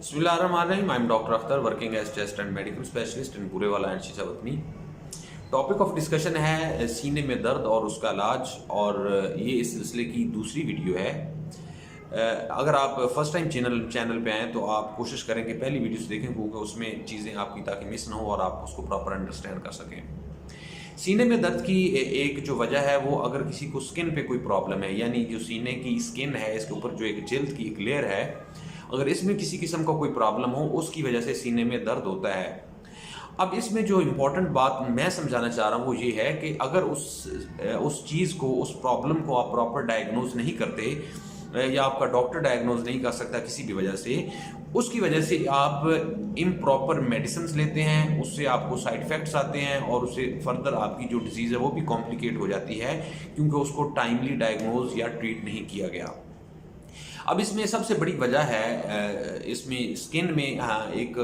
Bismillahirrahmanirrahim. I'm Dr. Akhtar, working as chest and medical specialist in Burewala and शीशावतनी। Topic of discussion है सीने में दर्द और उसका इलाज, और ये इस सिलसिले की दूसरी वीडियो है। अगर आप फर्स्ट टाइम चैनल पे आएँ तो आप कोशिश करें कि पहली वीडियो से देखें, क्योंकि उसमें चीज़ें आपकी ताकि मिस ना हो और आप उसको प्रॉपर अंडरस्टैंड कर सकें। सीने में दर्द की एक जो वजह है वो, अगर किसी को स्किन पे कोई प्रॉब्लम है, यानी जो सीने की स्किन है इसके ऊपर जो एक जिल्द की एक लेयर है, अगर इसमें किसी किस्म का कोई प्रॉब्लम हो उसकी वजह से सीने में दर्द होता है। अब इसमें जो इम्पोर्टेंट बात मैं समझाना चाह रहा हूँ वो ये है कि अगर उस चीज़ को, उस प्रॉब्लम को आप प्रॉपर डायग्नोज नहीं करते या आपका डॉक्टर डायग्नोज नहीं कर सकता किसी भी वजह से, उसकी वजह से आप इम्प्रॉपर मेडिसिन लेते हैं, उससे आपको साइड इफ़ेक्ट्स आते हैं और उससे फर्दर आपकी जो डिजीज़ है वो भी कॉम्प्लिकेट हो जाती है, क्योंकि उसको टाइमली डायग्नोज या ट्रीट नहीं किया गया। अब इसमें सबसे बड़ी वजह है, इसमें स्किन में एक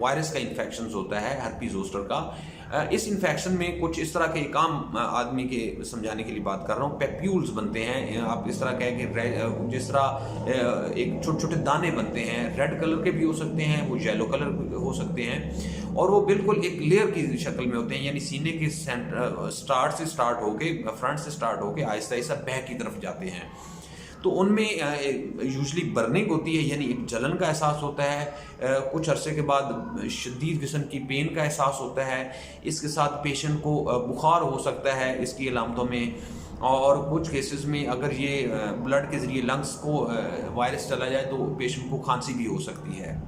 वायरस का इन्फेक्शन होता है, हर्पीज जोस्टर का। इस इन्फेक्शन में कुछ इस तरह के काम आदमी के समझाने के लिए बात कर रहा हूँ, पेप्यूल्स बनते हैं। आप इस तरह कहें कि जिस तरह एक छोटे छोटे दाने बनते हैं, रेड कलर के भी हो सकते हैं, वो येलो कलर हो सकते हैं, और वो बिल्कुल एक लेयर की शक्ल में होते हैं, यानी सीने के स्टार्ट से स्टार्ट होके, फ्रंट से स्टार्ट होके आहिस्ता आहिस्ता बैक की तरफ जाते हैं। तो उनमें यूजली बर्निंग होती है, यानी एक जलन का एहसास होता है। कुछ अरसे के बाद शदीद किस्म की पेन का एहसास होता है। इसके साथ पेशेंट को बुखार हो सकता है इसकी अलामतों में, और कुछ केसेस में अगर ये ब्लड के ज़रिए लंग्स को वायरस चला जाए तो पेशेंट को खांसी भी हो सकती है।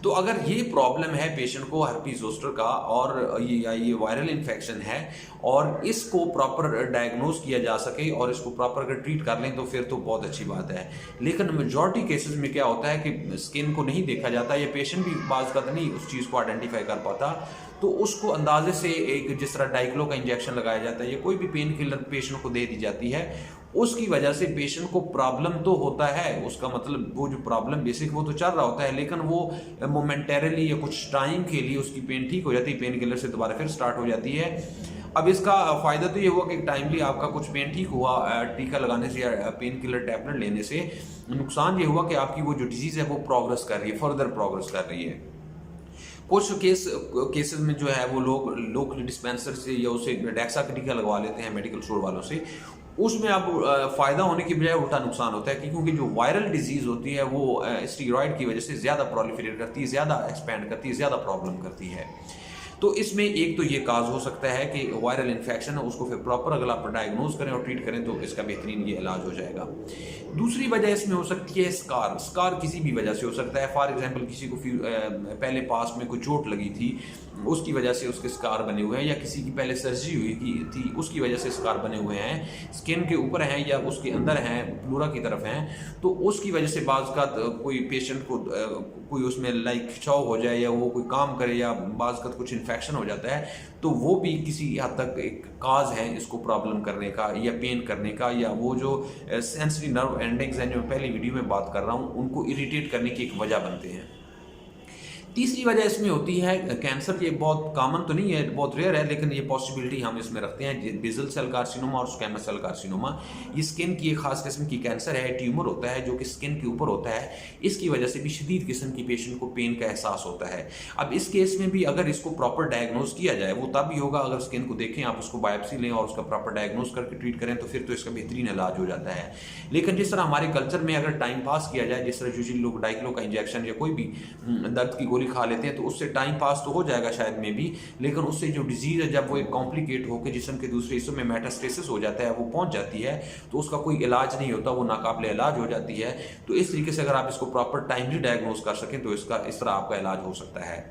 तो अगर ये प्रॉब्लम है पेशेंट को हर्पीज जोस्टर का, और ये वायरल इन्फेक्शन है, और इसको प्रॉपर डायग्नोज किया जा सके और इसको प्रॉपर अगर ट्रीट कर लें तो फिर तो बहुत अच्छी बात है। लेकिन मेजॉरिटी केसेस में क्या होता है कि स्किन को नहीं देखा जाता, या पेशेंट भी बाज़ का नहीं उस चीज़ को आइडेंटिफाई कर पाता, तो उसको अंदाजे से एक जिस तरह डाइक्लो का इंजेक्शन लगाया जाता है या कोई भी पेन किलर पेशेंट को दे दी जाती है, उसकी वजह से पेशेंट को प्रॉब्लम तो होता है। उसका मतलब वो जो प्रॉब्लम बेसिक वो तो चल रहा होता है, लेकिन वो मोमेंटरली या कुछ टाइम के लिए उसकी पेन ठीक हो जाती है, पेन किलर से दोबारा फिर स्टार्ट हो जाती है। अब इसका फ़ायदा तो ये हुआ कि टाइमली आपका कुछ पेन ठीक हुआ टीका लगाने से या पेन किलर टैबलेट लेने से। नुकसान ये हुआ कि आपकी वो जो डिजीज़ है वो प्रोग्रेस कर रही है, फर्दर प्रोग्रेस कर रही है। कुछ केसेस में जो है वो लोग लोकल डिस्पेंसर से या उसे डेक्सा का टीका लगवा लेते हैं मेडिकल स्टोर वालों से। उसमें अब फ़ायदा होने की बजाय उल्टा नुकसान होता है, क्योंकि जो वायरल डिजीज़ होती है वो स्टीरॉयड की वजह से ज़्यादा प्रोलिफरेट करती है, ज़्यादा एक्सपैंड करती है, ज़्यादा प्रॉब्लम करती है। तो इसमें एक तो ये काज हो सकता है कि वायरल इन्फेक्शन है, उसको फिर प्रॉपर अगर आप डायग्नोज करें और ट्रीट करें तो इसका बेहतरीन ये इलाज हो जाएगा। दूसरी वजह इसमें हो सकती है स्कार किसी भी वजह से हो सकता है। फॉर एग्जांपल किसी को पहले पास में कोई चोट लगी थी, उसकी वजह से उसके स्कार बने हुए हैं, या किसी की पहले सर्जरी हुई थी उसकी वजह से स्कार बने हुए हैं, स्किन के ऊपर हैं या उसके अंदर हैं, प्लूरा की तरफ हैं, तो उसकी वजह से बाज़ का कोई पेशेंट को कोई उसमें लाइक खिंचाव हो जाए या वो कोई काम करे या बाज़ का कुछ इन्फेक्शन हो जाता है, तो वो भी किसी हद तक एक काज है इसको प्रॉब्लम करने का या पेन करने का, या वो जो सेंसरी नर्व एंडिंग्स हैं जो मैं पहली वीडियो में बात कर रहा हूँ उनको इरिटेट करने की एक वजह बनते हैं। तीसरी वजह इसमें होती है कैंसर। ये बहुत कॉमन तो नहीं है, बहुत रेयर है, लेकिन ये पॉसिबिलिटी हम इसमें रखते हैं, बेसल सेल कार्सिनोमा और स्क्वैमस सेल कार्सिनोमा। ये स्किन की एक खास किस्म की कैंसर है, ट्यूमर होता है जो कि स्किन के ऊपर होता है। इसकी वजह से भी शदीद किस्म की पेशेंट को पेन का एहसास होता है। अब इस केस में भी अगर इसको प्रॉपर डायग्नोज किया जाए, वो तब भी होगा अगर स्किन को देखें, आप उसको बायोप्सी लें और उसका प्रॉपर डायग्नोज करके ट्रीट करें, तो फिर तो इसका बेहतरीन इलाज हो जाता है। लेकिन जिस तरह हमारे कल्चर में अगर टाइम पास किया जाए, जिस तरह यूजुअली लोग डाइक्लो का इंजेक्शन या कोई भी दर्द की गोली खा लेते हैं, तो उससे टाइम पास तो हो जाएगा शायद में भी, लेकिन उससे जो डिजीज़ है जब वो एक कॉम्प्लिकेट होकर जिस्म के दूसरे हिस्सों में मेटास्टेसिस हो जाता है, वो पहुंच जाती है, तो उसका कोई इलाज नहीं होता, वो नाकाबिले इलाज हो जाती है। तो इस तरीके से अगर आप इसको प्रॉपर टाइमली डायग्नोज कर सकें तो इसका इस तरह आपका इलाज हो सकता है।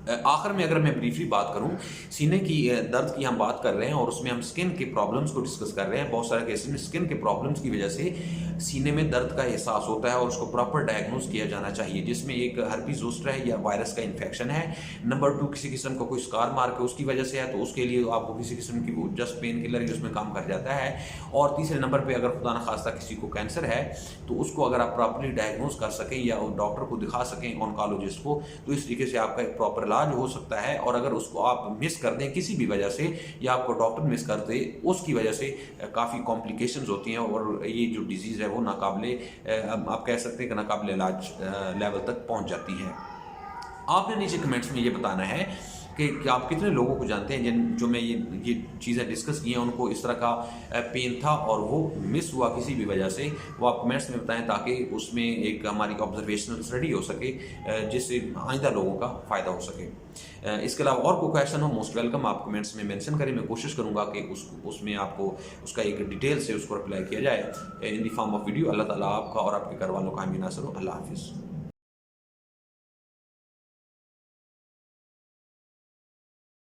आखिर में अगर मैं ब्रीफली बात करूं, सीने की दर्द की हम बात कर रहे हैं और उसमें हम स्किन के प्रॉब्लम्स को डिस्कस कर रहे हैं। बहुत सारे केसेस में स्किन के प्रॉब्लम्स की वजह से सीने में दर्द का एहसास होता है और उसको प्रॉपर डायग्नोज किया जाना चाहिए, जिसमें एक हर्पीज जोस्टर है या वायरस का इन्फेक्शन है। नंबर 2, किसी किस्म का कोई स्कार मार्क है उसकी वजह से है, तो उसके लिए आपको किसी किस्म की जस्ट पेन किलर ही उसमें काम कर जाता है। और तीसरे नंबर पर अगर खुदा न खास्ता किसी को कैंसर है, तो उसको अगर आप प्रॉपरली डायग्नोज कर सकें या डॉक्टर को दिखा सकें, ऑन्कोलॉजिस्ट को, तो इस तरीके से आपका एक प्रॉपर इलाज हो सकता है, और अगर उसको आप मिस कर दें किसी भी वजह से, या आपको डॉक्टर मिस कर दे उसकी वजह से काफ़ी कॉम्प्लिकेशंस होती हैं, और ये जो डिजीज़ है वो नाकाबिले आप कह सकते हैं कि नाकाबिले इलाज लेवल तक पहुंच जाती है। आपने नीचे कमेंट्स में ये बताना है कि आप कितने लोगों को जानते हैं जिन जो मैं ये चीज़ें डिस्कस की हैं उनको इस तरह का पेन था और वो मिस हुआ किसी भी वजह से। वो आप कमेंट्स में बताएं ताकि उसमें एक हमारी ऑब्जर्वेशनल स्टडी हो सके, जिससे आइंदा लोगों का फ़ायदा हो सके। इसके अलावा और कोई क्वेश्चन हो, मोस्ट वेलकम, आप कमेंट्स में मेंशन करें। मैं कोशिश करूँगा कि उसमें आपको उसका एक डिटेल से उसको रिप्लाई किया जाए in the form of video. अल्लाह ताला आपका और आपके घर वालों का हामी नासर हो। अल्लाह हाफिज़।